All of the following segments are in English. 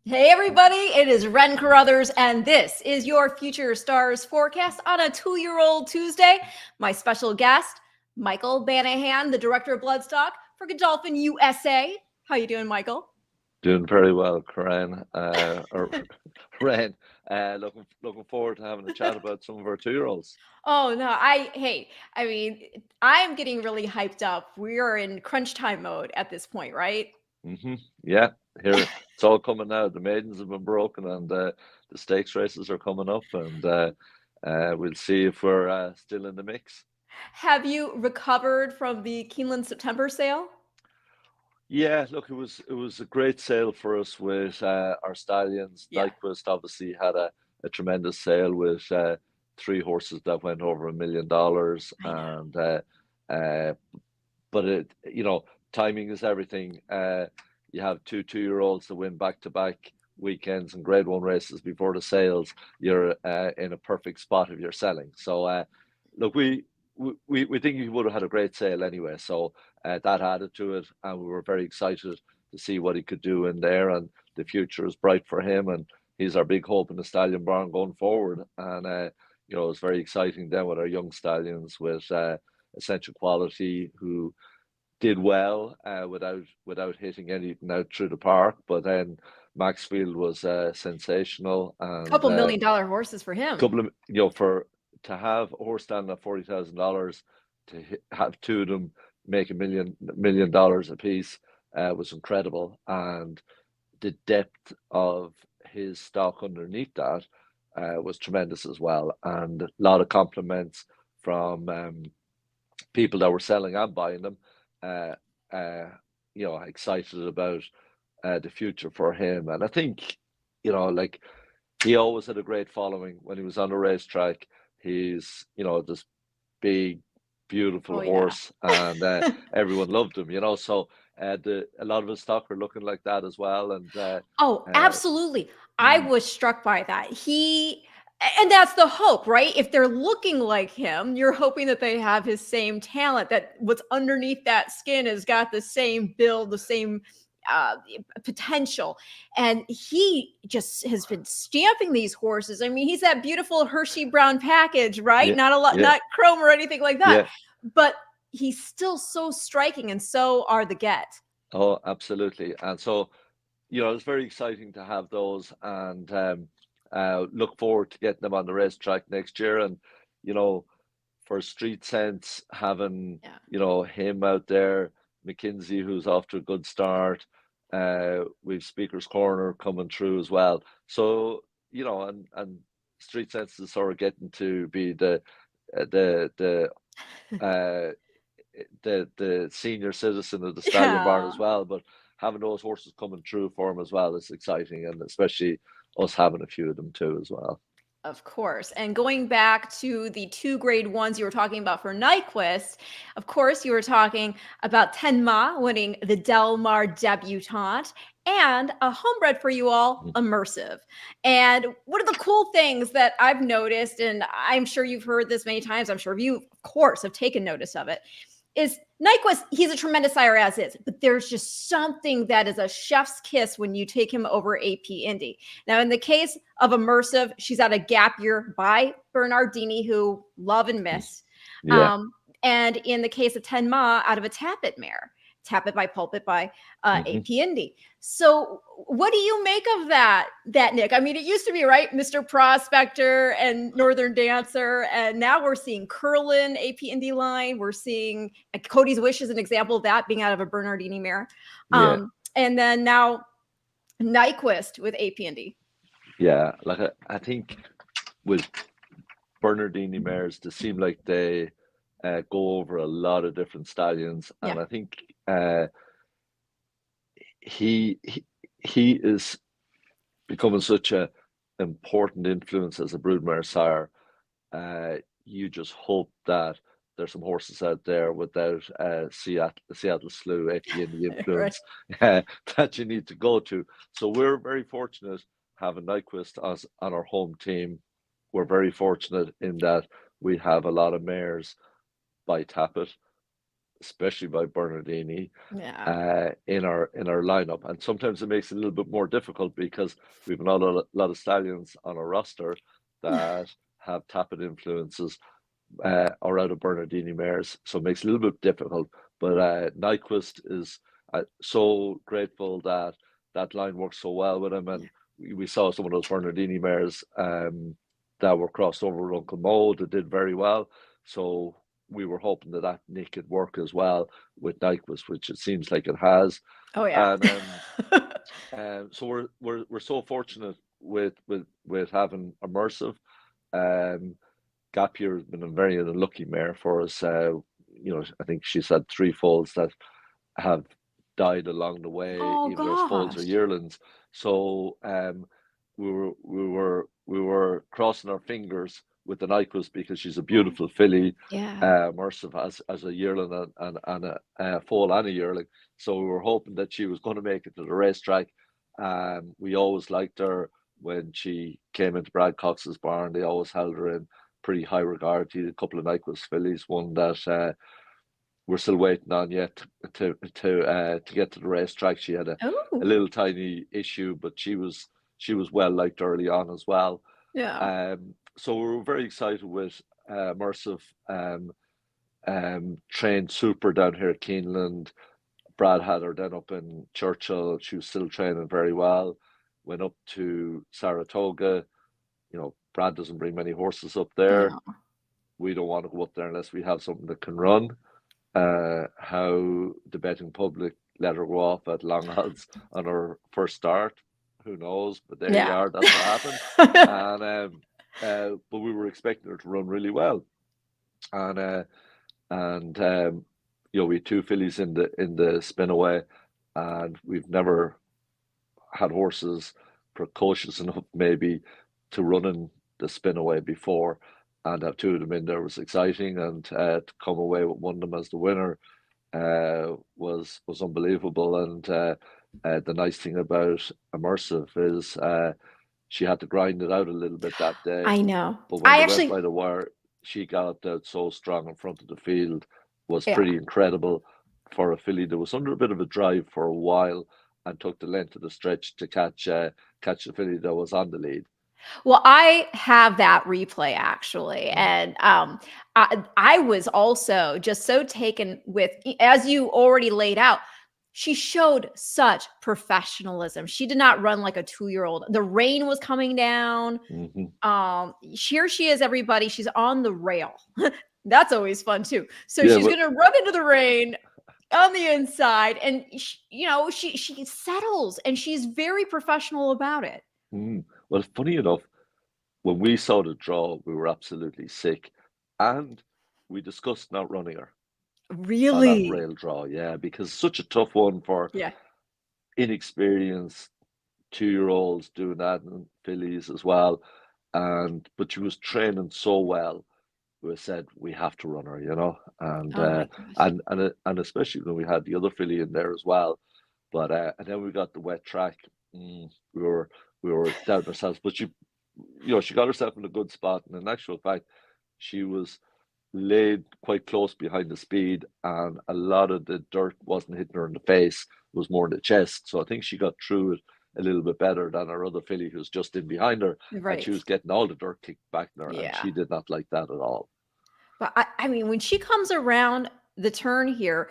Hey everybody, it is Ren Carruthers, and this is your Future Stars forecast on a 2-year-old Tuesday. My special guest, Michael Banahan, the director of Bloodstock for Godolphin USA. How you doing, Michael? Doing very well, Corinne. Or Ren. Looking forward to having a chat about some of our 2-year-olds. Oh no, I mean, I'm getting really hyped up. We are in crunch time mode at this point, right? hmm Yeah, here it's all coming now. The maidens have been broken, and the stakes races are coming up, and we'll see if we're still in the mix. Have you recovered from the Keeneland September sale? Yeah, look, it was a great sale for us with our stallions. Yeah. Nyquist obviously had a tremendous sale with three horses that went over $1 million, I know. and uh, but timing is everything. You have two-year-olds that win back-to-back weekends and Grade One races before the sales. You're in a perfect spot if you're selling. So look, we think he would have had a great sale anyway. So that added to it, and we were very excited to see what he could do in there. And the future is bright for him, and he's our big hope in the stallion barn going forward. And it's very exciting then with our young stallions with Essential Quality, who did well without hitting anything out through the park. But then Maxfield was sensational, and Couple $1 million horses for him. couple of for to have a horse standing at $40,000, to have two of them make $1 million a piece was incredible, and the depth of his stock underneath that was tremendous as well, and a lot of compliments from people that were selling and buying them, uh, excited about the future for him. And I think, like, he always had a great following when he was on the racetrack. He's, this big, beautiful Oh yeah. horse, and everyone loved him. So a lot of his stock are looking like that as well. And Oh, uh, absolutely. I mm, was struck by that. And that's the hope, right? If they're looking like him, you're hoping that they have his same talent, that what's underneath that skin has got the same build, the same uh, potential. And he just has been stamping these horses. I mean, he's that beautiful Hershey Brown package, right? yeah, Not a lot, yeah, not chrome or anything like that, yeah. but he's still so striking, and so are the Get. Oh, absolutely. And so, it's very exciting to have those, and look forward to getting them on the racetrack next year. And you know, for Street Sense, having Yeah. him out there, McKinsey, who's off to a good start. We've Speaker's Corner coming through as well. So and Street Sense is sort of getting to be uh, the the uh, the senior citizen of the stallion barn Yeah. as well. But having those horses coming through for him as well is exciting, and especially us having a few of them too as well. Of course. And going back to the two grade ones you were talking about for Nyquist, of course, you were talking about Tenma winning the Del Mar debutante and a homebred for you all, Mm. Immersive. And one of the cool things that I've noticed, and I'm sure you've heard this many times, I'm sure you, of course, have taken notice of it, is Nyquist, he's a tremendous sire as is, but there's just something that is a chef's kiss when you take him over AP Indy. Now, in the case of Immersive, she's at a gap year by Bernardini, who love and miss. Yeah. Um, and in the case of Tenma, out of a Tappet mare, Tappet by Pulpit by hmm AP Indy. So, what do you make of that, Nick? I mean, it used to be, right, Mr. Prospector and Northern Dancer, and now we're seeing Curlin AP Indy line. We're seeing Cody's Wish is an example of that, being out of a Bernardini mare. Yeah. And then now Nyquist with AP Indy. Yeah. Like I think with Bernardini mares, they seem like they go over a lot of different stallions, Yeah. and I think he he he is becoming such a important influence as a broodmare sire. You just hope that there's some horses out there without Seattle Slew, in the Right. influence that you need to go to. So we're very fortunate having Nyquist as on our home team. We're very fortunate in that we have a lot of mares by Tappet, especially by Bernardini, Yeah. in our lineup. And sometimes it makes it a little bit more difficult because we've a lot of stallions on our roster that have tappet influences or out of Bernardini mares, so it makes it a little bit difficult. But Nyquist is so grateful that that line works so well with him, and we saw some of those Bernardini mares that were crossed over with Uncle Mo that did very well. So we were hoping that that Nick could work as well with Nyquist, which it seems like it has. Oh yeah. And so we're so fortunate with having Immersive. Um, Gap year has been a very unlucky mare for us. I think she's had three foals that have died along the way, Oh either as foals or gosh. yearlings. So we were crossing our fingers with the Nyquist because she's a beautiful filly, Yeah. Immersive as a yearling and a foal and a yearling. So we were hoping that she was going to make it to the racetrack. We always liked her when she came into Brad Cox's barn. They always held her in pretty high regard. He had a couple of Nyquist fillies, one that we're still waiting on yet to get to the racetrack. She had a Oh. little tiny issue, but she was well liked early on as well. Yeah. So we were very excited with Immersive, trained super down here at Keeneland. Brad had her then up in Churchill. She was still training very well. Went up to Saratoga. Brad doesn't bring many horses up there. Yeah. We don't want to go up there unless we have something that can run. How the betting public let her go off at long odds on her first start, who knows? But there you Yeah. are. That's what happened. And but we were expecting her to run really well, and we had two fillies in the Spinaway, and we've never had horses precocious enough maybe to run in the Spinaway before, and have two of them in there was exciting, and to come away with one of them as the winner was unbelievable. And the nice thing about Immersive is she had to grind it out a little bit that day, I know. but when I they went actually, by the wire, she galloped out so strong in front of the field, was yeah. pretty incredible for a filly that was under a bit of a drive for a while and took the length of the stretch to catch the filly that was on the lead. Well, I have that replay actually, Mm. and I was also just so taken with, as you already laid out. She showed such professionalism. She did not run like a 2-year-old. The rain was coming down. Mm-hmm. Here she is, everybody. She's on the rail. That's always fun too. So Yeah, she's but gonna run into the rain on the inside, and she settles, and she's very professional about it. well, funny enough, when we saw the draw, we were absolutely sick, and we discussed not running her on that Really? rail draw. Yeah, because it's such a tough one for Yeah. inexperienced 2-year-olds doing that, and fillies as well. But she was training so well. We said we have to run her, and Oh my gosh. and especially when we had the other filly in there as well. But and then we got the wet track. We were doubting ourselves, but she got herself in a good spot, and in actual fact, she was laid quite close behind the speed, and a lot of the dirt wasn't hitting her in the face; it was more in the chest. So I think she got through it a little bit better than our other filly, who was just in behind her, and she Right. was getting all the dirt kicked back in her, and Yeah. she did not like that at all. But I mean, when she comes around the turn here,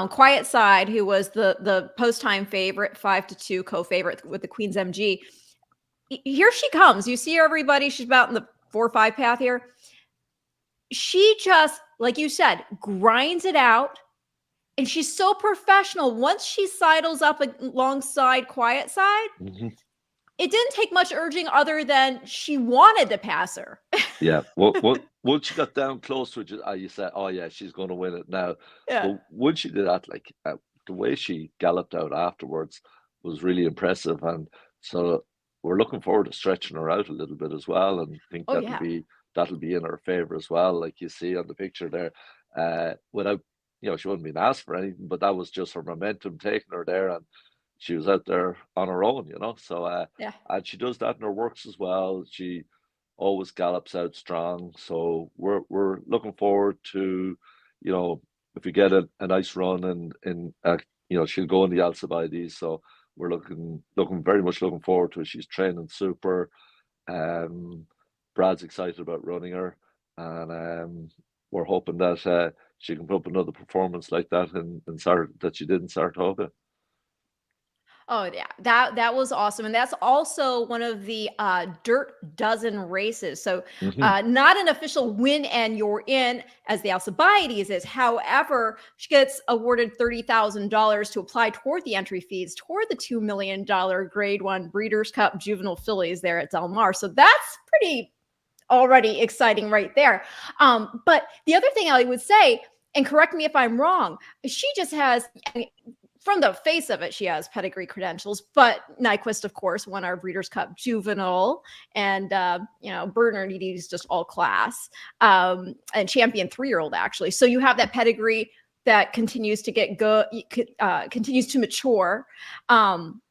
Quiet Side, who was the post time favorite, 5-2 co-favorite with the Queen's MG. Here she comes. You see her, everybody. She's about in the 4 or 5 path here. She just, like you said, grinds it out. And she's so professional. Once she sidles up alongside Quiet Side, Mm-hmm. it didn't take much urging other than she wanted to pass her. Yeah. Well, once she got down close to it, you said, "Oh yeah, she's going to win it now." Yeah. But once she did that, like the way she galloped out afterwards was really impressive, and so we're looking forward to stretching her out a little bit as well, and think Oh, yeah. that'll be in her favor as well, like you see on the picture there. Without she wouldn't been asked for anything, but that was just her momentum taking her there, and she was out there on her own, So Yeah. and she does that in her works as well. She always gallops out strong. So we're looking forward to, you know, if we get a nice run in you know, she'll go in the Alcibiades. So we're very much looking forward to it. She's training super. Brad's excited about running her, and we're hoping that she can put up another performance like that that she did in Saratoga. Oh yeah, that was awesome, and that's also one of the Dirt Dozen races. So, Hmm. not an official win and you're in as the Alcibiades is. However, she gets awarded $30,000 to apply toward the entry fees toward the $2 million Grade One Breeders' Cup Juvenile fillies there at Del Mar. So that's pretty already exciting right there. But the other thing I would say, and correct me if I'm wrong, she just has, I mean, from the face of it, she has pedigree credentials. But Nyquist, of course, won our Breeders' Cup Juvenile, and Bernardini's just all class, and champion 3-year-old actually. So you have that pedigree that continues to get good, continues to mature, and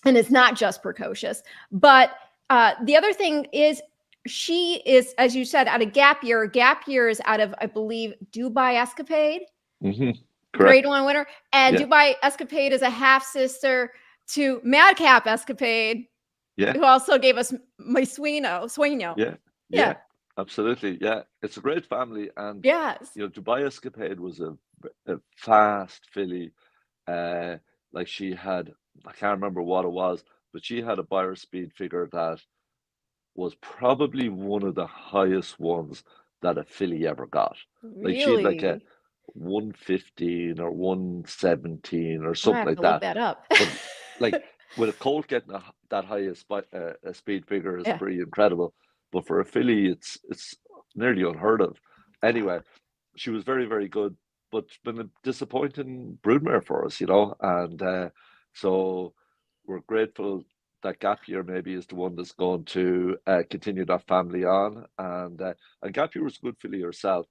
it's not just precocious. But the other thing is, she is, as you said, out of Gap Year. Gap Year is out of, I believe, Dubai Escapade. Hmm. Grade Correct. One winner. And Yeah. Dubai Escapade is a half sister to Madcap Escapade, Yeah. who also gave us my Sueño. Yeah. Yeah. Absolutely. Yeah. It's a great family. And, Yes. you know, Dubai Escapade was a fast filly. Like she had, I can't remember what it was, but she had a buyer speed figure that was probably one of the highest ones that a filly ever got. Like she had like a Really? 115 or 117 or I something have like to look that. that up. But like with a colt getting that high a speed figure is Yeah. pretty incredible. But for a filly, it's nearly unheard of. Anyway, she was very, very good, but been a disappointing broodmare for us, you know. And so we're grateful that Gap Year maybe is the one that's going to continue that family on. And Gap Year was a good filly herself.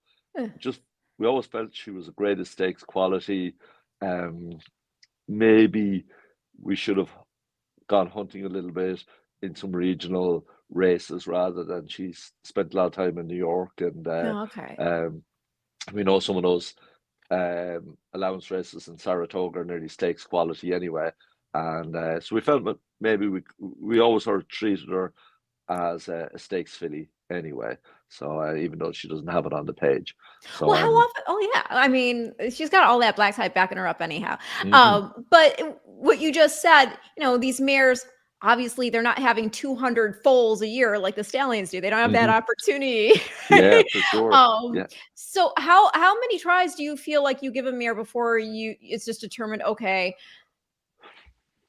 Just we always felt she was a great stakes quality. Um, Maybe we should have gone hunting a little bit in some regional races rather than she's spent a lot of time in New York. And Oh, okay. um, we know some of those allowance races in Saratoga are nearly stakes quality anyway. And so we felt that maybe we always sort of treated her as a stakes filly anyway. So even though she doesn't have it on the page, so Well, how often? Oh, yeah. I mean, she's got all that black type backing her up anyhow. mhm, But what you just said, these mares, obviously, they're not having 200 foals a year like the stallions do. They don't have that mhm. opportunity. Yeah, Right? for sure. Um, Yeah, so how many tries do you feel like you give a mare before it's just determined, okay,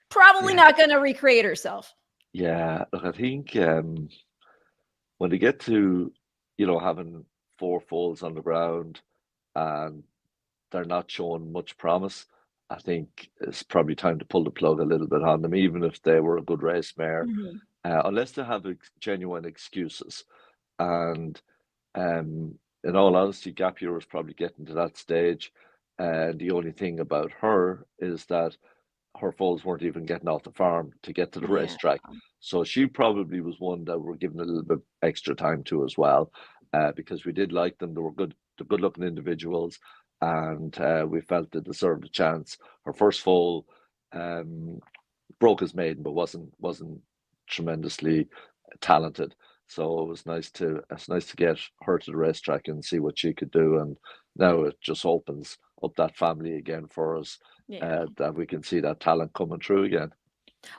probably yeah, not going to recreate herself? yeah. Look, I think when they get to, having four foals on the ground and they're not showing much promise, I think it's probably time to pull the plug a little bit on them, even if they were a good race mare, Mhm. unless they have genuine excuses. And in all honesty, Gap Year was probably getting to that stage. And the only thing about her is that her foals weren't even getting off the farm to get to the Yeah. racetrack. So she probably was one that we're giving a little bit extra time to as well, because we did like them. They were good looking individuals, and we felt they deserved a chance. Her first foal um, broke his maiden, but wasn't tremendously talented. So it's nice to get her to the racetrack and see what she could do. And now it just opens up that family again for us, Yeah. that we can see that talent coming through again.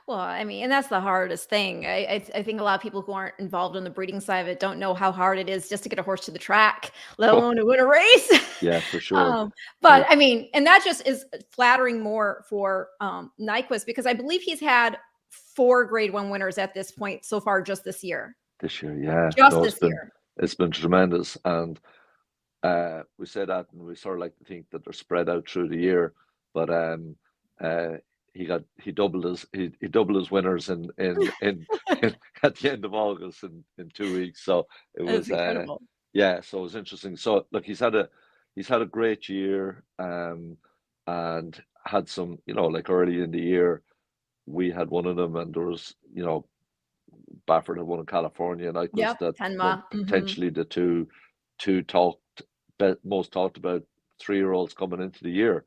Well, I mean, and that's the hardest thing. I think a lot of people who aren't involved in the breeding side of it don't know how hard it is just to get a horse to the track, let Oh, alone to win a race. yeah, for sure. um, Yeah. but I mean, and that just is flattering more for Nyquist, because I believe he's had 4 Grade 1 winners at this point so far just this year. This year, yeah. Just No, this year. it's been tremendous. And we say that, and we sort of like to think that they're spread out through the year, but uh, he doubled his winners in at the end of August in 2 weeks. So it That's was incredible. yeah, so it was interesting. So look, he's had a great year, and had some, like early in the year we had one of them, and there was, Baffert had one in California, and Nyquist Yep. that were Tenma. potentially the two most talked about 3-year-olds coming into the year,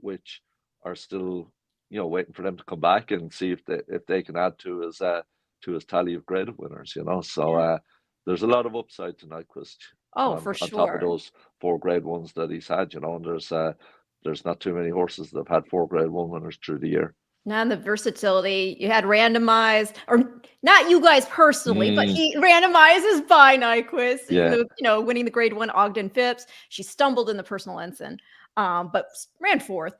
which are still, waiting for them to come back and see if they can add to his tally of grade winners. So there's a lot of upside to Nyquist. Oh, for On top of sure. those 4 grade ones that he's had, and there's not too many horses that have had 4 grade 1 winners through the year. Now the versatility, you had randomized, or not you guys personally, but he randomizes by Nyquist, even though, winning the grade 1 Ogden Phipps. She stumbled in the personal ensign, but ran fourth.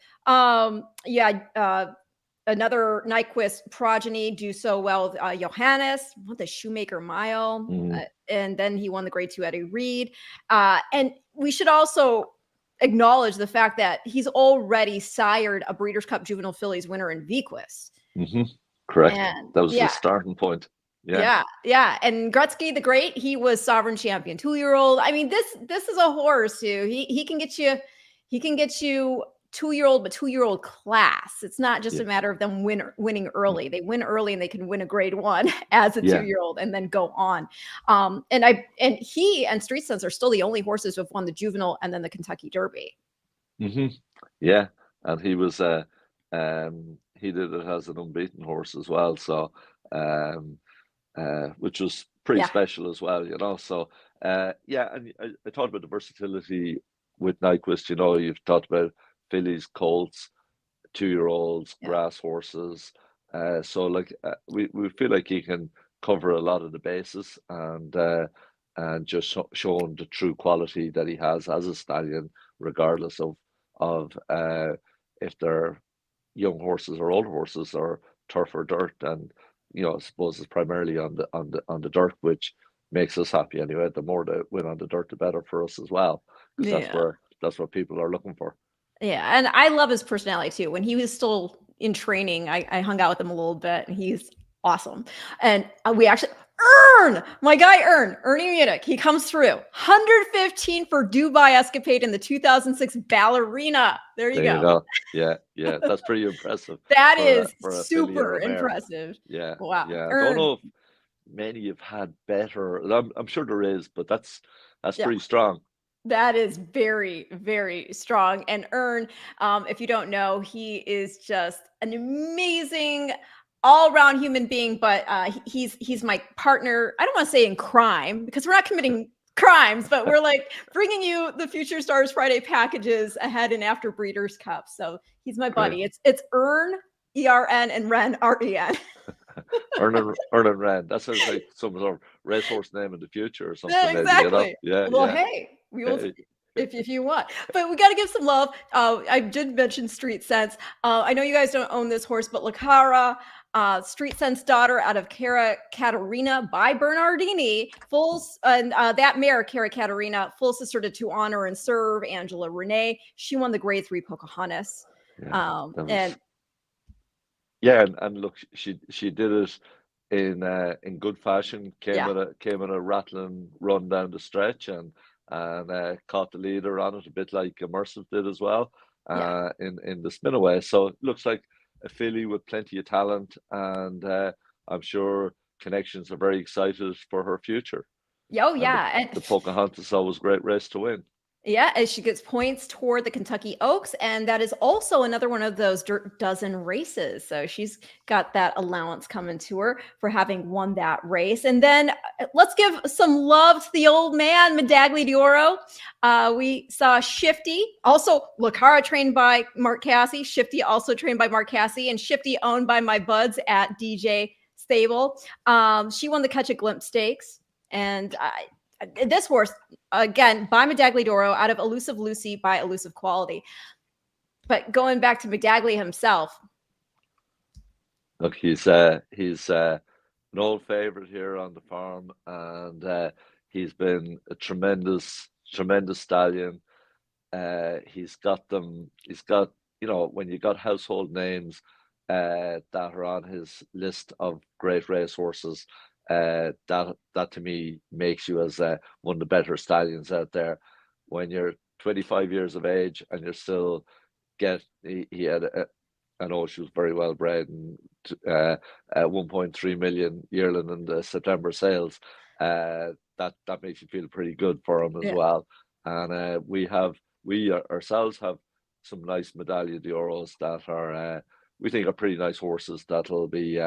Another Nyquist progeny do so well with Johannes, won the Shoemaker Mile, and then he won the grade 2 Eddie Reed. And we should also acknowledge the fact that he's already sired a Breeders' Cup Juvenile Fillies winner in Nyquist. Correct. That was the starting point. Yeah. And Gretzky the Great, he was sovereign champion 2-year-old. I mean, this is a horse who he can get you 2-year-old, but 2-year-old class. It's not just a matter of them winning early. They win early and they can win a grade 1 as a 2-year-old and then go on. And he and Street Sense are still the only horses who have won the Juvenile and then the Kentucky Derby. Yeah, and he was he did it as an unbeaten horse as well. So which was pretty special as well, So and I thought about the versatility with Nyquist. You've talked about fillies, colts, 2-year-olds, grass horses. So we feel like he can cover a lot of the bases and just showing the true quality that he has as a stallion, regardless of if they're young horses or old horses or turf or dirt. And I suppose it's primarily on the dirt, which makes us happy anyway. The more they win on the dirt, the better for us as well, because that's what people are looking for. Yeah, and I love his personality too. When he was still in training, I hung out with him a little bit, and he's awesome. And we actually my guy Ernie Munich, he comes through 115 for Dubai Escapade in the 2006 Ballerina. There you go. Yeah, that's pretty impressive. That is super impressive. Yeah, wow. Yeah, I don't know if many have had better. I'm sure there is, but that's pretty strong. That is very, very strong. And if you don't know, he is just an amazing all-around human being, but he's my partner. I don't want to say in crime, because we're not committing crimes, but we're like bringing you the Future Stars Friday packages ahead and after Breeders' Cup. So he's my buddy. It's Ern, E-R-N, and Ren, R-E-N. Ern and Ren. That sounds like some sort of racehorse name in the future or something. Yeah, exactly. Maybe, well, hey, we will. If you want, but we got to give some love. I did mention Street Sense. I know you guys don't own this horse, but Lucara, Street Sense daughter out of Cara Caterina by Bernardini, and that mare Cara Caterina, full sister to Honor and Serve, Angela Renee. She won the grade 3 Pocahontas. And look, she did it in good fashion. Came in a rattling run down the stretch and caught the leader on it, a bit like Immersive did as well in the Spinaway. So it looks like a filly with plenty of talent, and I'm sure connections are very excited for her future. And the Pocahontas is always a great race to win. Yeah, as she gets points toward the Kentucky Oaks, and that is also another one of those dirt dozen races. So she's got that allowance coming to her for having won that race. And then let's give some love to the old man, Medaglia d'Oro. We saw Shifty, also Lucara trained by Mark Casse, Shifty also trained by Mark Casse, and Shifty owned by my buds at DJ Stable. She won the Catch a Glimpse Stakes, and this horse, again, by Medaglia d'Oro, out of Elusive Lucy by Elusive Quality. But going back to Medaglia himself. Look, he's an old favorite here on the farm, and he's been a tremendous stallion. He's got, when you got household names that are on his list of great race horses, that to me makes you as one of the better stallions out there. When you're 25 years of age and you're still he had I know she was very well bred, and 1.3 million yearling in the September sales. That makes you feel pretty good for him as well. And we have we ourselves have some nice Medaglia d'Oros that are we think are pretty nice horses that'll be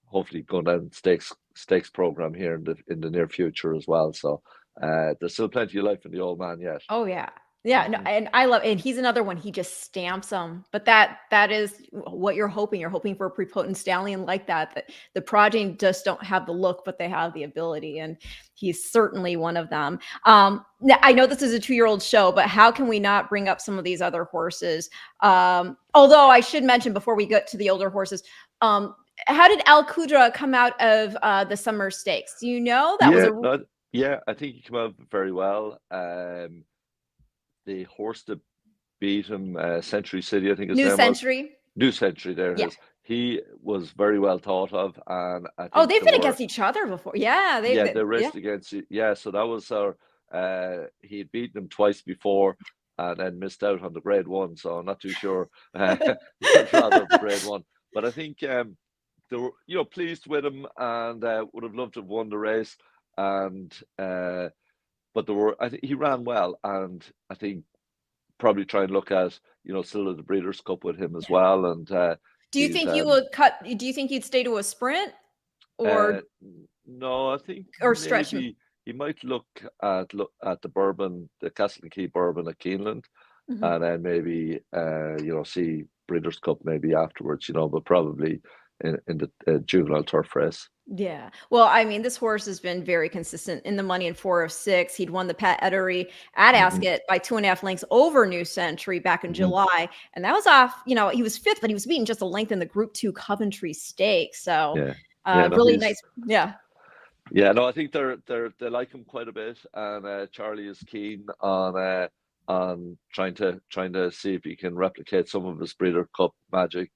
hopefully going down stakes program here in the near future as well. So there's still plenty of life in the old man yet. Oh yeah. Yeah, no, and I love, and he's another one. He just stamps them, but that is what you're hoping. You're hoping for a prepotent stallion like that. That the progeny just don't have the look, but they have the ability, and he's certainly one of them. Now, I know this is a 2-year-old show, but how can we not bring up some of these other horses? Although I should mention before we get to the older horses, how did Al Qudra come out of the summer stakes? Do you know? That was yeah, I think he came out very well. The horse that beat him, Century City, I think his New name Century. was. New Century, there it is. He was very well thought of, and I think they've been against each other before. Yeah, they raced against you. Yeah, so that was our. He had beaten him twice before, and then missed out on the Grade 1. So I'm not too sure. Rather Grade 1, but I think they were pleased with him, and would have loved to have won the race, and. But I think he ran well, and I think probably try and look at still at the Breeders' Cup with him as well. And do you think you would cut? Do you think you'd stay to a sprint, or no? I think or stretch. He might look at the Bourbon, the Castle Key Bourbon at Keeneland, and then maybe see Breeders' Cup maybe afterwards. But probably in the juvenile turf race. Yeah. Well, I mean, this horse has been very consistent in the money in 4 of 6. He'd won the Pat Ettery at Ascot by 2.5 lengths over New Century back in July. And that was off, he was 5th, but he was beaten just a length in the Group 2 Coventry Stakes. So really nice. Yeah. Yeah, no, I think they like him quite a bit. And Charlie is keen on trying to see if he can replicate some of his Breeder Cup magic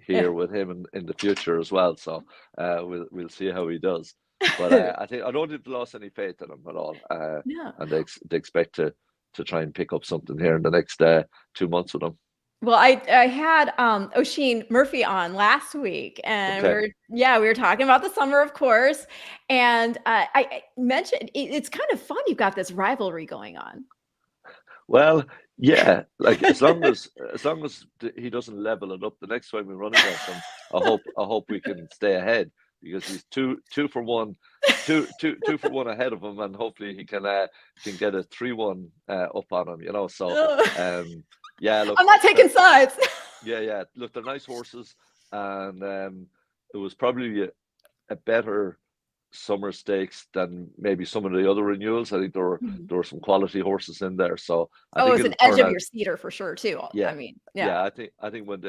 here with him in the future as well. So we'll see how he does. But I don't think they've lost any faith in him at all. And they expect to try and pick up something here in the next 2 months with him. Well, I had Oisin Murphy on last week, and we were talking about the summer, of course. And I mentioned it's kind of fun. You've got this rivalry going on. Well, yeah, like as long as he doesn't level it up the next time we run against him, I hope we can stay ahead, because he's two for one ahead of him, and hopefully he can get a 3-1 up on him. So yeah, look, I'm not taking sides. Yeah. Look, they're nice horses, and it was probably a better summer stakes than maybe some of the other renewals. I think there were some quality horses in there. So I think it's an edge of your seater for sure too. Yeah, I mean, I think when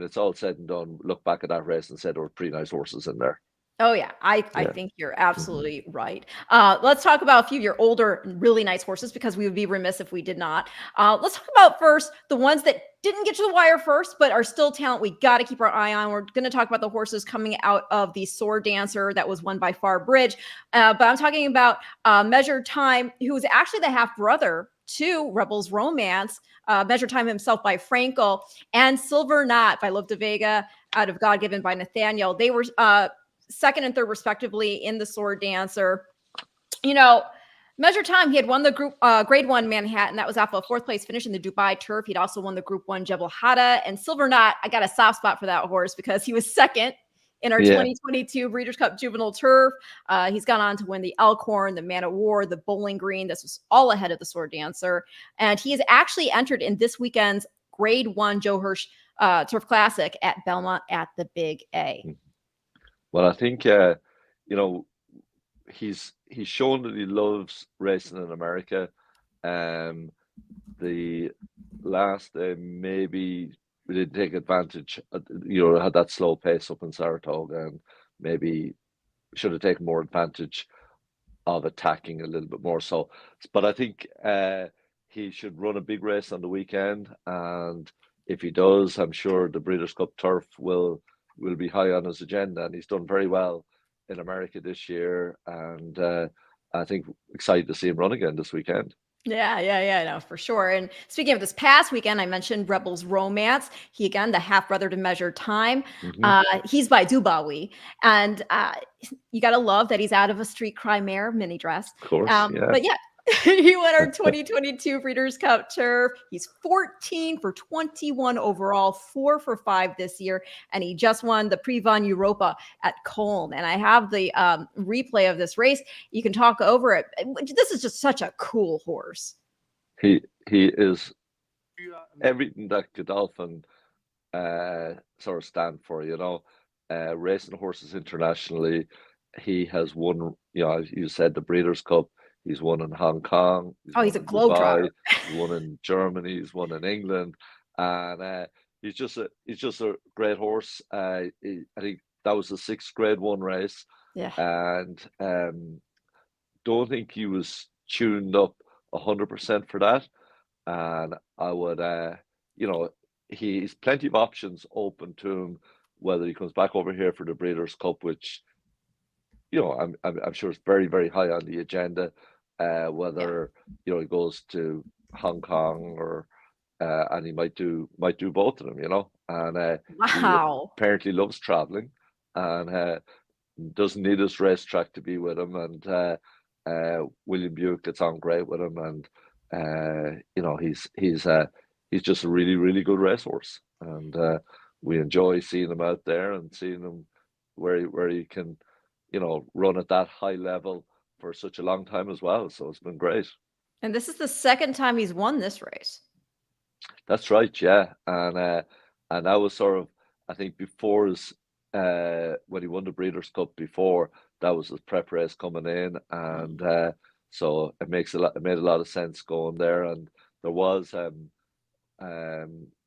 it's all said and done, look back at that race and said there were pretty nice horses in there. Oh yeah, I think you're absolutely right. Let's talk about a few of your older, really nice horses, because we would be remiss if we did not. Let's talk about first the ones that didn't get to the wire first, but are still talent we got to keep our eye on. We're going to talk about the horses coming out of the Sword Dancer that was won by Far Bridge. But I'm talking about Measured Time, who was actually the half brother to Rebel's Romance, Measured Time himself by Frankel, and Silver Knot by Love de Vega out of God Given by Nathaniel. They were second and third respectively in the Sword Dancer. Measured Time, he had won the group Grade 1 Manhattan. That was off a 4th place finish in the Dubai Turf. He'd also won the Group 1 Jebel Hatta. And Silver Knot, I got a soft spot for that horse because he was second in our 2022 Breeders' Cup Juvenile Turf. He's gone on to win the Elkhorn, the Man of War, the Bowling Green. This was all ahead of the Sword Dancer. And he is actually entered in this weekend's Grade 1 Joe Hirsch Turf Classic at Belmont at the Big A. Well, I think he's shown that he loves racing in America. The last maybe we didn't take advantage. Had that slow pace up in Saratoga, and maybe should have taken more advantage of attacking a little bit more. So, but I think he should run a big race on the weekend, and if he does, I'm sure the Breeders' Cup Turf will be high on his agenda, and he's done very well in America this year, and I think excited to see him run again this weekend. Yeah, no, for sure. And speaking of this past weekend, I mentioned Rebel's Romance. He, again, the half brother to Measured Time. He's by Dubawi, and you got to love that he's out of a Street Cry mare mini dress. Of course, But yeah, He won our 2022 Breeders' Cup Turf. He's 14 for 21 overall, 4 for 5 this year, and he just won the Prix Van Europa at Colne. And I have the replay of this race. You can talk over it. This is just such a cool horse. He is everything that Godolphin sort of stand for, you know, racing horses internationally. He has won, you know, as you said, the Breeders' Cup. He's won in Hong Kong. He's Oh, won he's a in globetrotter. Dubai. He's won in Germany. He's won in England, and he's just a great horse. I think that was the 6th Grade 1 race, Yeah. and don't think he was tuned up 100% for that. And I would, you know, he's plenty of options open to him, whether he comes back over here for the Breeders' Cup, which, you know, I'm sure it's very, very high on the agenda. Whether, you know, he goes to Hong Kong or and he might do both of them, you know. And he Wow. apparently loves traveling, and doesn't need his racetrack to be with him. And William Buick gets on great with him, and you know, he's just a really, really good racehorse, and we enjoy seeing him out there and seeing him where he can, you know, run at that high level for such a long time as well. So it's been great. And this is the second time he's won this race. That's right, yeah, and that was sort of, I think, before his when he won the Breeders' Cup before, that was his prep race coming in, and so it made a lot of sense going there. And there was a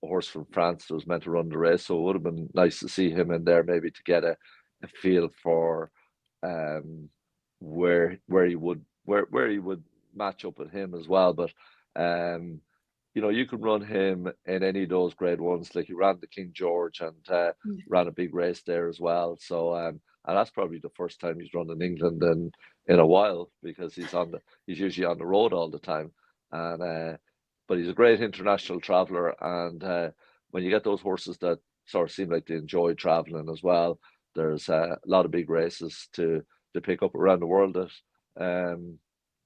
horse from France that was meant to run the race, so it would have been nice to see him in there, maybe to get a feel for where he would match up with him as well. But um, you know, you can run him in any of those Grade 1s. Like, he ran the King George and ran a big race there as well. So and that's probably the first time he's run in England in a while, because he's usually on the road all the time. And but he's a great international traveler, and when you get those horses that sort of seem like they enjoy traveling as well, there's a lot of big races to pick up around the world that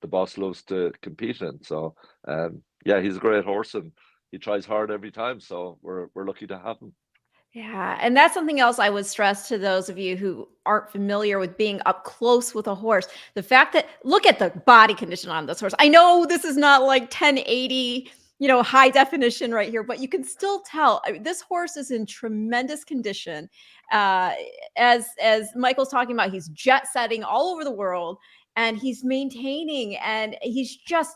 the boss loves to compete in. So yeah, he's a great horse, and he tries hard every time. So we're lucky to have him. Yeah, and that's something else I would stress to those of you who aren't familiar with being up close with a horse. The fact that, look at the body condition on this horse. I know this is not like 1080, you know, high definition right here, but you can still tell, I mean, this horse is in tremendous condition. Uh, as Michael's talking about, he's jet setting all over the world, and he's maintaining, and he's just,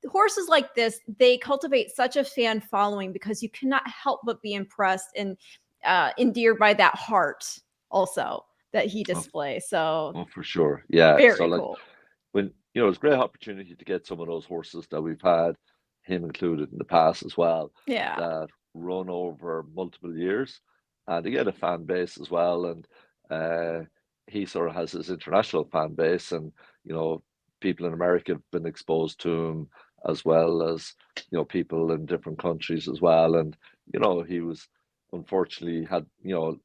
horses like this, they cultivate such a fan following because you cannot help but be impressed and endeared by that heart also that he Oh, displays. So oh, for sure. Yeah. So, very like, cool. when, you know, it's a great opportunity to get some of those horses that we've had, him included, in the past as well, Yeah. that run over multiple years, and they get a fan base as well. And he sort of has his international fan base, and, you know, people in America have been exposed to him, as well as, you know, people in different countries as well. And, you know, he was, unfortunately, had, you know,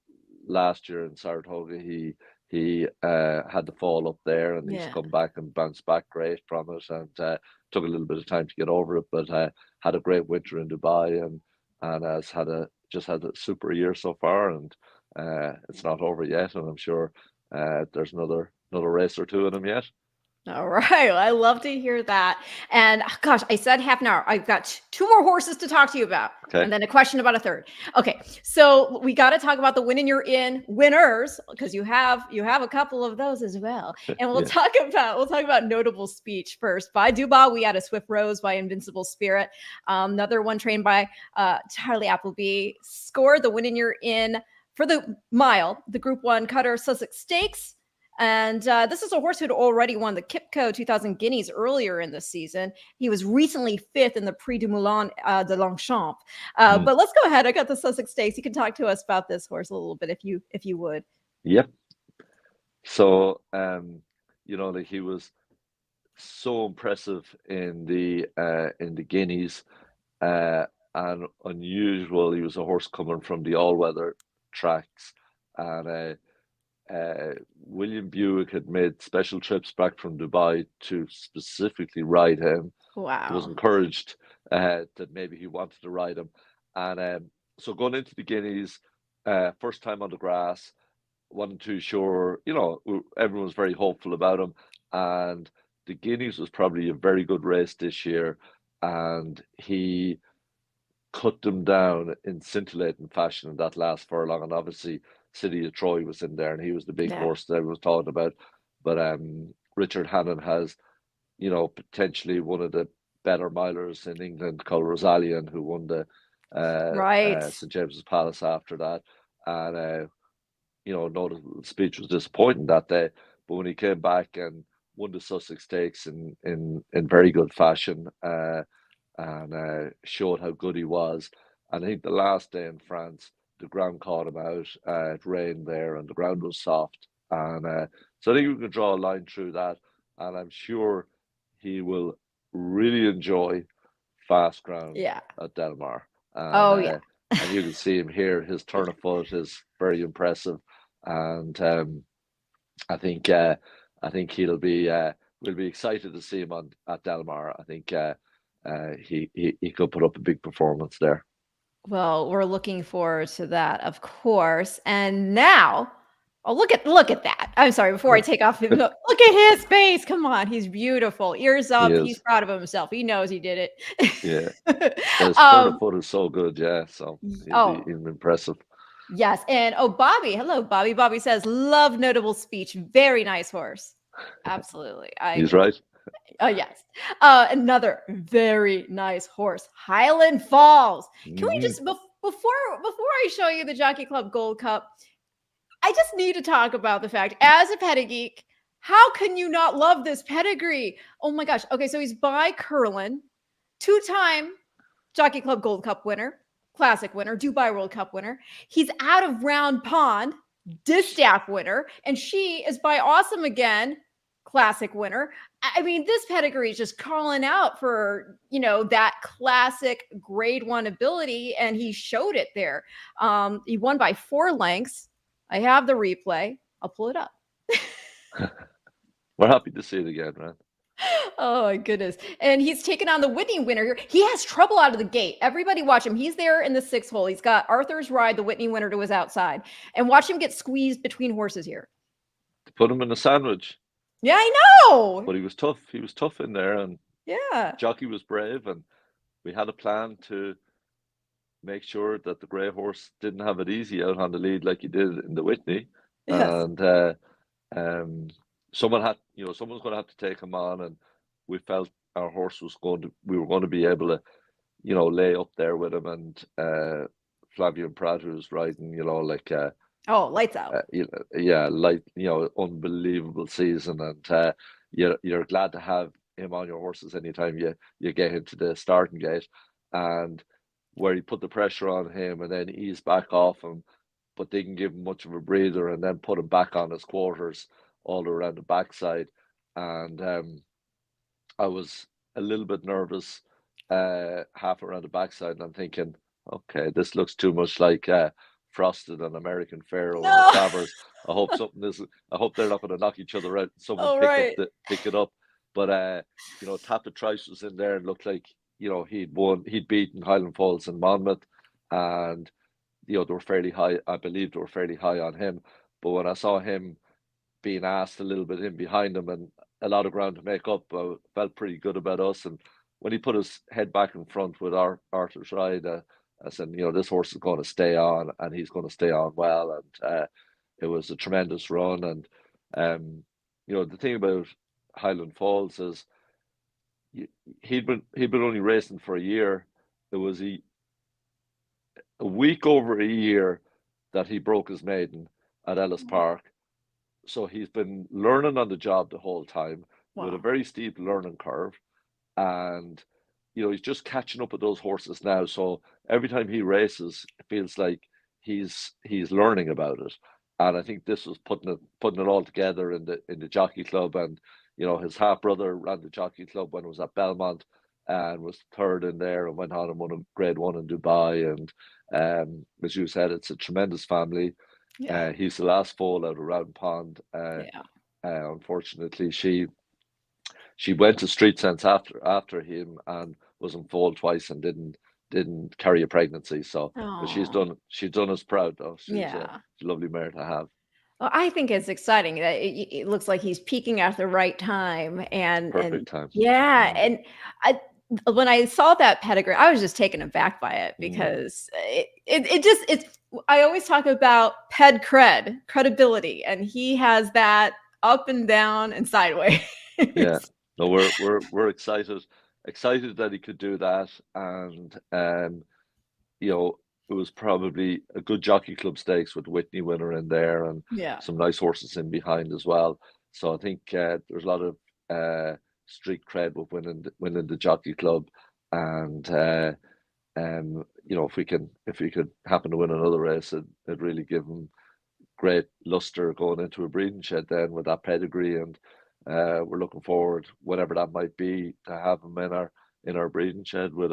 last year in Saratoga, he had the fall up there, and he's Yeah. come back and bounced back great from it, and took a little bit of time to get over it, but had a great winter in Dubai, and has just had a super year so far. And it's not over yet, and I'm sure there's another race or two in him yet. All right. Well, I love to hear that. And gosh, I said half an hour. I've got two more horses to talk to you about, Okay. and then a question about a third. Okay. So we got to talk about the win and you're in winners, because you have a couple of those as well. And we'll Yeah. talk about notable speech first. By Dubai, we had a Swift Rose by Invincible Spirit. Another one trained by Charlie Appleby scored the win and you're in for the mile, the Group 1 Cutter Sussex Stakes. And this is a horse who'd already won the Kipco 2000 Guineas earlier in the season. He was recently fifth in the Prix du Moulin de Longchamp. But let's go ahead. I got the Sussex Stakes. You can talk to us about this horse a little bit if you would. Yep. So you know, like, he was so impressive in the Guineas, and unusual. He was a horse coming from the all-weather tracks, and William Buick had made special trips back from Dubai to specifically ride him. It was Wow. encouraged that maybe he wanted to ride him. And so going into the Guineas, first time on the grass, wasn't too sure. Everyone was very hopeful about him. And the Guineas was probably a very good race this year. And he cut them down in scintillating fashion in that last furlong. And obviously, City of Troy was in there, and he was the big Yeah. horse that everyone was talking about. But Richard Hannon has, potentially one of the better milers in England, called Rosalian, who won the Right. St James's Palace after that. And no, the speech was disappointing that day, but when he came back and won the Sussex Stakes in very good fashion, and showed how good he was. And I think the last day in France, the ground caught him out. It rained there, and the ground was soft, and so I think we can draw a line through that. And I'm sure he will really enjoy fast ground Yeah. at Del Mar. Oh yeah. And you can see him here. His turn of foot is very impressive, and I think he'll be we'll be excited to see him on at Del Mar. I think he could put up a big performance there. Well, we're looking forward to that, of course. And now, oh, look at that. I'm sorry, before I take off, look at his face. Come on, he's beautiful. Ears He up. He's is, proud of himself. He knows he did yeah. it. His turn of um, foot is so good, yeah. So oh, he'll be impressive. yes. And oh, Bobby. Hello, Bobby. Bobby says, love notable speech. Very nice horse. Absolutely. I He's right. Oh yes. Another very nice horse, Highland Falls. Can we Hmm. just before I show you the Jockey Club Gold Cup, I just need to talk about the fact, as a petty geek, how can you not love this pedigree? Oh my gosh. Okay, so he's by Curlin, two-time Jockey Club Gold Cup winner, Classic winner, Dubai World Cup winner. He's out of Round Pond, Distaff winner, and she is by Awesome Again, Classic winner. I mean, this pedigree is just calling out for, that classic grade one ability, and he showed it there. He won by 4 lengths. I have the replay. I'll pull it up. We're happy to see it again, man. Oh my goodness. And he's taken on the Whitney winner here. He has trouble out of the gate. Everybody watch him. He's there in the 6th hole. He's got Arthur's Ride, the Whitney winner, to his outside. And watch him get squeezed between horses here. Put him in a sandwich. Yeah, I know. But he was tough. He was tough in there, and Yeah. Jockey was brave, and we had a plan to make sure that the grey horse didn't have it easy out on the lead like he did in the Whitney. Yes. And um, someone's going to have to take him on, and we felt our horse we were going to be able to, lay up there with him. And Flavian Pratt, who's riding, Oh, lights out. yeah, unbelievable season, and you're glad to have him on your horses anytime you get into the starting gate, and where he put the pressure on him and then ease back off him, but didn't give him much of a breather, and then put him back on his quarters all around the backside. And I was a little bit nervous half around the backside, and I'm thinking, okay, this looks too much like Frosted and American Pharaoh and the No. Travers. I hope they're not going to knock each other out. Someone Oh, right. pick it up. But Tapit Trice was in there and looked like he'd beaten Highland Falls and Monmouth, and they were fairly high. I believe they were fairly high on him. But when I saw him being asked a little bit in behind him and a lot of ground to make up, I felt pretty good about us. And when he put his head back in front with Arthur's Ride, I said, this horse is going to stay on, and he's going to stay on well. And it was a tremendous run. And the thing about Highland Falls is he'd been only racing for a year. It was a week over a year that he broke his maiden at Ellis Park. So he's been learning on the job the whole time with a Wow. very steep learning curve. And he's just catching up with those horses now. So every time he races, it feels like he's learning about it. And I think this was putting it all together in the Jockey Club. And his half brother ran the Jockey Club when it was at Belmont, and was third in there, and went on and won a grade one in Dubai. And as you said, it's a tremendous family. Yeah. He's the last foal out of Round Pond. Yeah. Unfortunately, she went to Street Sense after him and was in foal twice and didn't carry a pregnancy. So, but Oh, she's done us proud though. She's a yeah. lovely mare to have. Well, I think it's exciting that it looks like he's peaking at the right time, and Perfect time. yeah, Mm, and I when I saw that pedigree, I was just taken aback by it mm. because it just it's I always talk about credibility, and he has that up and down and sideways. Yeah. No, we're excited that he could do that, and you know, it was probably a good Jockey Club stakes with Whitney winner in there and Yeah. some nice horses in behind as well. So I think there's a lot of street cred with winning the Jockey Club, and you know, if we could happen to win another race, it'd really give him great luster going into a breeding shed then with that pedigree, and we're looking forward, whatever that might be, to have him in our breeding shed with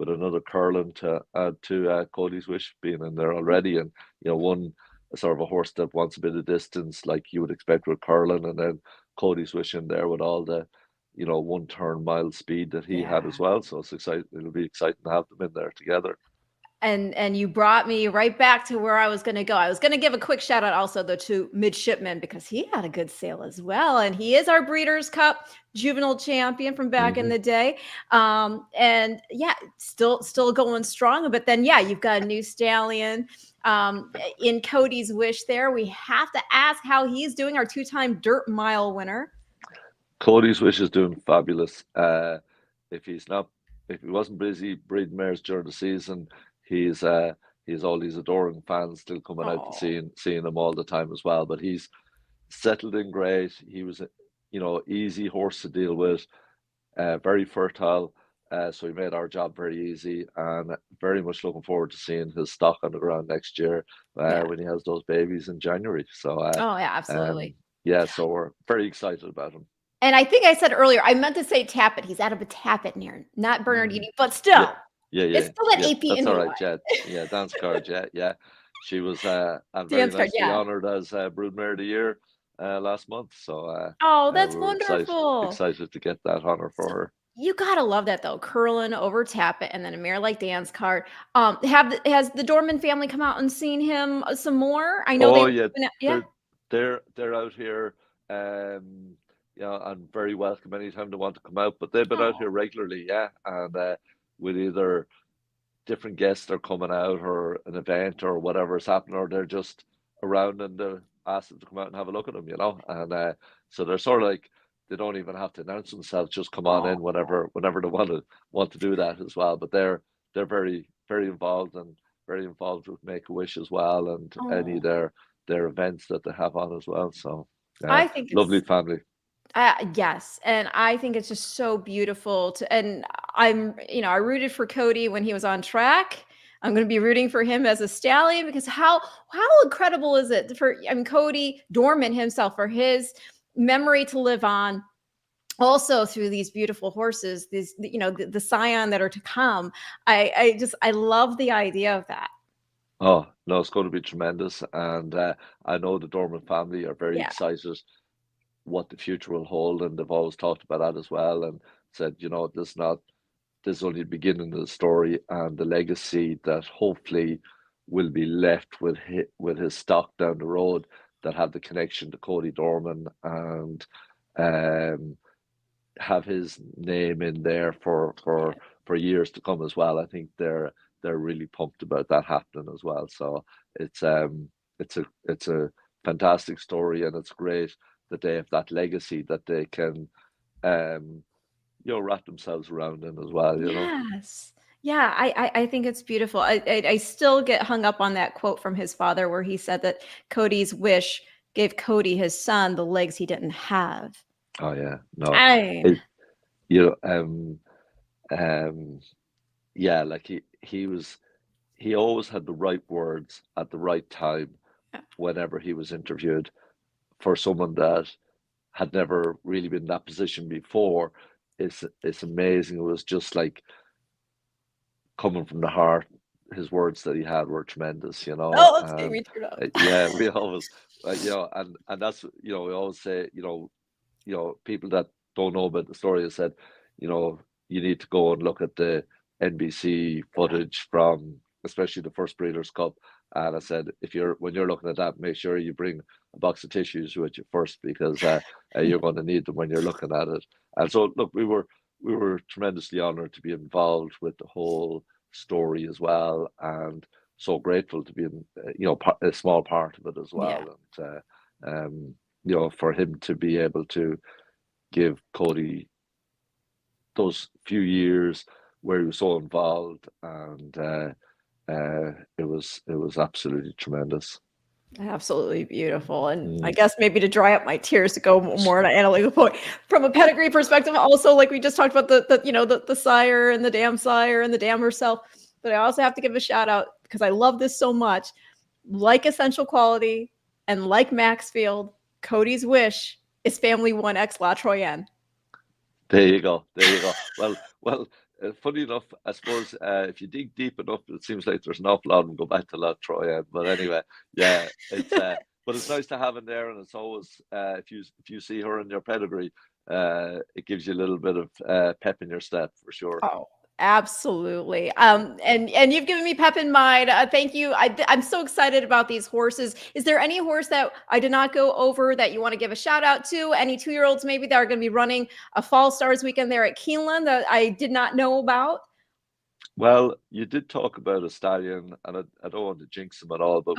another Curlin to add to Cody's Wish being in there already, and you know, one sort of a horse that wants a bit of distance like you would expect with Curlin, and then Cody's Wish in there with all the, you know, 1 turn mile speed that he had as Yeah. well. So it's exciting. It'll be exciting to have them in there together. And you brought me right back to where I was going to go. I was going to give a quick shout out also though to Midshipman because he had a good sale as well, and he is our Breeders' Cup juvenile champion from back in Hmm. the day. And yeah, still going strong. But then yeah, you've got a new stallion in Cody's Wish. There, we have to ask how he's doing. Our 2-time dirt mile winner. Cody's Wish is doing fabulous. If he's not, if he wasn't busy breeding mares during the season, he's he's all these adoring fans still coming out and Oh, seeing him all the time as well. But he's settled in great. He was, you know, easy horse to deal with, very fertile. So he made our job very easy, and very much looking forward to seeing his stock on the ground next year yeah. when he has those babies in January. So Oh, yeah, um, absolutely. yeah, so we're very excited about him. And I think I said earlier, I meant to say Tappet. He's out of a Tappet near, not Mm. Bernardini, but Yeah, still, it's still an yeah. AP That's all Indy right, line. yeah, yeah. Dance card, yeah, yeah. She was and very Dance card, nicely yeah. honoured as Broodmare of the Year last month. So Oh, we that's were wonderful. excited to get that honour for So her. you gotta love that though. Curlin over Tappet and then a mare like Dance card. Has the Dorman family come out and seen him some more? I know they Oh were yeah, yeah. they're they're out here. Yeah, and very welcome anytime they want to come out. But they've been out Oh, here regularly, yeah, and with either different guests are coming out or an event or whatever is happening, or they're just around and they ask them to come out and have a look at them, you know. And so they're sort of like they don't even have to announce themselves; just come on oh, in whenever they want to do that as well. But they're very involved and very involved with Make a Wish as well, and any of oh. their events that they have on as well. So I think lovely it's family. yes, and I think it's just so beautiful to and I'm I rooted for Cody when he was on track. I'm gonna be rooting for him as a stallion because how incredible is it for Cody Dorman himself for his memory to live on also through these beautiful horses, these the scion that are to come. I love the idea of that. Oh no, it's going to be tremendous, and I know the Dorman family are very Yeah. excited what the future will hold, and they've always talked about that as well, and said, you know, this is only the beginning of the story and the legacy that hopefully will be left with his stock down the road that have the connection to Cody Dorman and um, have his name in there Yeah. for years to come as well. I think they're really pumped about that happening as well. So it's it's a fantastic story, and it's great that they have that legacy that they can um you know, wrap themselves around in as well, you know. Yes. Yeah, I think it's beautiful. I still get hung up on that quote from his father where he said that Cody's wish gave Cody, his son, the legs he didn't have. Oh yeah, no, I it you know um yeah, like he always had the right words at the right time whenever he was interviewed for someone that had never really been in that position before. It's amazing. It was just like coming from the heart. his words that he had were tremendous, you know. Oh, let's get And me turned up. yeah, we always, you know, and that's, you know, we always say, you know, people that don't know about the story have said, you know, you need to go and look at the NBC footage from especially the first Breeders' Cup. And I said, when you're looking at that, make sure you bring a box of tissues with you first, because you're going to need them when you're looking at it. And so, look, we were tremendously honoured to be involved with the whole story as well, and so grateful to be in, you know, a small part of it as Yeah. well. And you know, for him to be able to give Cody those few years where he was so involved, and it was absolutely tremendous. Absolutely beautiful. And I Mm. guess maybe to dry up my tears to go more on an analytical point from a pedigree perspective, also like we just talked about the you know the sire and the dam sire and the dam herself. But I also have to give a shout out because I love this so much. Like Essential Quality and like Maxfield, Cody's wish is family 1X La Troyenne. There you go. There you go. Well. Funny enough, I suppose if you dig deep enough, it seems like there's an awful lot of them go back to La Troyenne. But anyway, yeah, it's but it's nice to have in there, and it's always if you see her in your pedigree, it gives you a little bit of pep in your step for sure. Oh, absolutely. And you've given me pep in mind. Thank you. I'm so excited about these horses. Is there any horse that I did not go over that you want to give a shout out to? Any 2-year-olds maybe that are going to be running a Fall Stars weekend there at Keeneland that I did not know about? Well, you did talk about a stallion, and I don't want to jinx him at all, but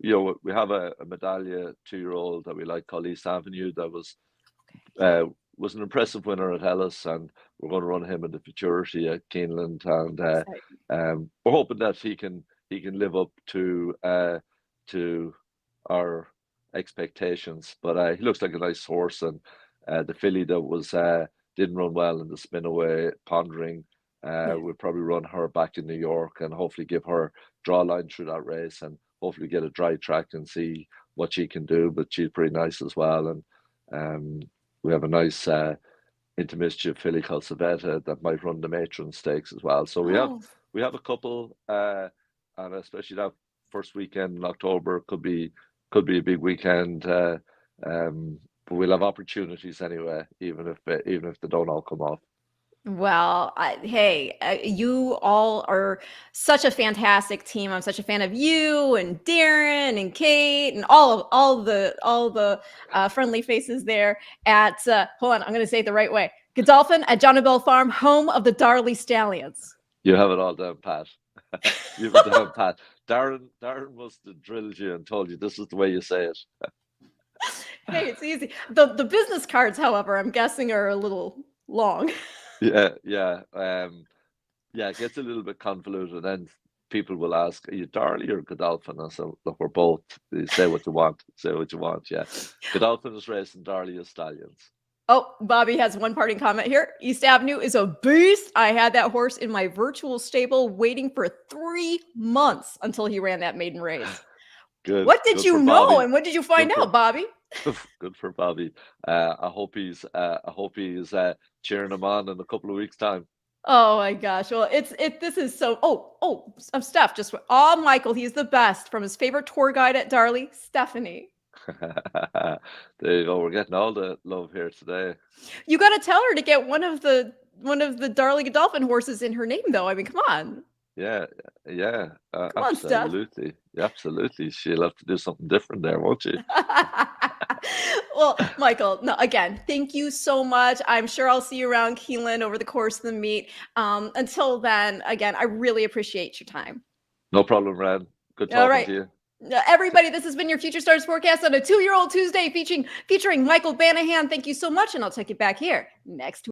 we have a medallia 2-year-old that we like called East Avenue that Okay. was an impressive winner at Hellas, and we're going to run him into futurity at Keeneland, and Exciting. we're hoping that he can live up to our expectations. But he looks like a nice horse, and the filly that was didn't run well in the Spinaway, Pondering. Yeah. We'll probably run her back in New York and hopefully give her draw line through that race, and hopefully get a dry track and see what she can do. But she's pretty nice as well, and we have a nice Intermischief filly called Savetta that might run the Matron Stakes as well. So Oh, we have a couple, and especially that first weekend in October could be a big weekend. But we'll have opportunities anyway, even if they don't all come off. well, hey, you all are such a fantastic team. I'm such a fan of you and Darren and Kate and all the friendly faces there at hold on, I'm going to say it the right way. Godolphin at John Bell Farm, home of the Darley Stallions. You have it all down pat. You have it down pat. Darren must have drilled you and told you this is the way you say it. Hey, it's easy. The business cards, however, I'm guessing are a little long. Yeah. It gets a little bit convoluted. Then people will ask, "Are you Darley or Godolphin?" I said, "Look, we're both. You say what you want. Say what you want." Yeah, Godolphin is racing, Darley is stallions. Oh, Bobby has one parting comment here. East Avenue is a beast. I had that horse in my virtual stable waiting for 3 months until he ran that maiden race. Good. What did Good you for know Bobby. and what did you find Good out, Bobby? Good for Bobby. I hope he's cheering him on in a couple of weeks' time. Oh my gosh. Well, this is so Steph just Michael, he's the best from his favorite tour guide at Darley, Stephanie. There you go. We're getting all the love here today. You got to tell her to get one of the Darley Godolphin horses in her name though. I mean, come on. Yeah. Come on, Steph. Absolutely. She'll have to do something different there, won't she? Well, Michael, no, again, thank you so much. I'm sure I'll see you around Keeneland over the course of the meet. Until then, again, I really appreciate your time. No problem, Rand. Good All talking right. to you. Everybody, this has been your Future Stars forecast on a 2-year-old Tuesday featuring Michael Banahan. Thank you so much, and I'll take you back here next week.